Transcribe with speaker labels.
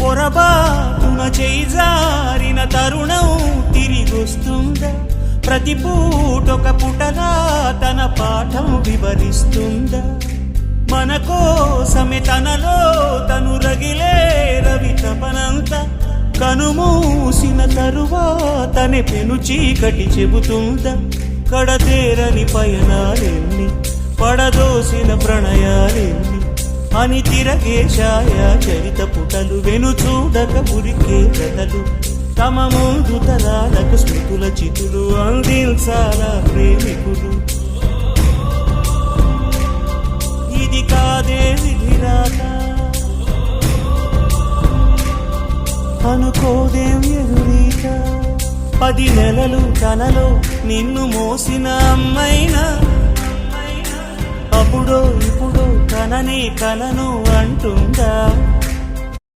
Speaker 1: పొరబాటున చేజారిన తరుణం తిరిగొస్తుందా? ప్రతి పూటొక పుటలా తన పాఠం వివరిస్తుందా? మన కోసమే తనలో తను రగిలే రవి తపనంత కనుమూసిన తరువాతనే పెను చీకటి చెబుతుందా? కడతేరని పయనాలెన్ని పడదోసిన ప్రణయాలెన్ని అని తిరగే ఛాయా చరిత పుటలు వెను చూడక ఉరికే కథలు తమ ముందు తరాలకు స్మృతుల చితులు అందించాలా ప్రేమికులు. ఇది కాదే విధిరాత అనుకోదేం ఎదురీత. 10 నెలలు కలలో నిన్ను మోసిన అమ్మైనా అప్పుడో ఇప్పుడో కననే కలను అంటుందా?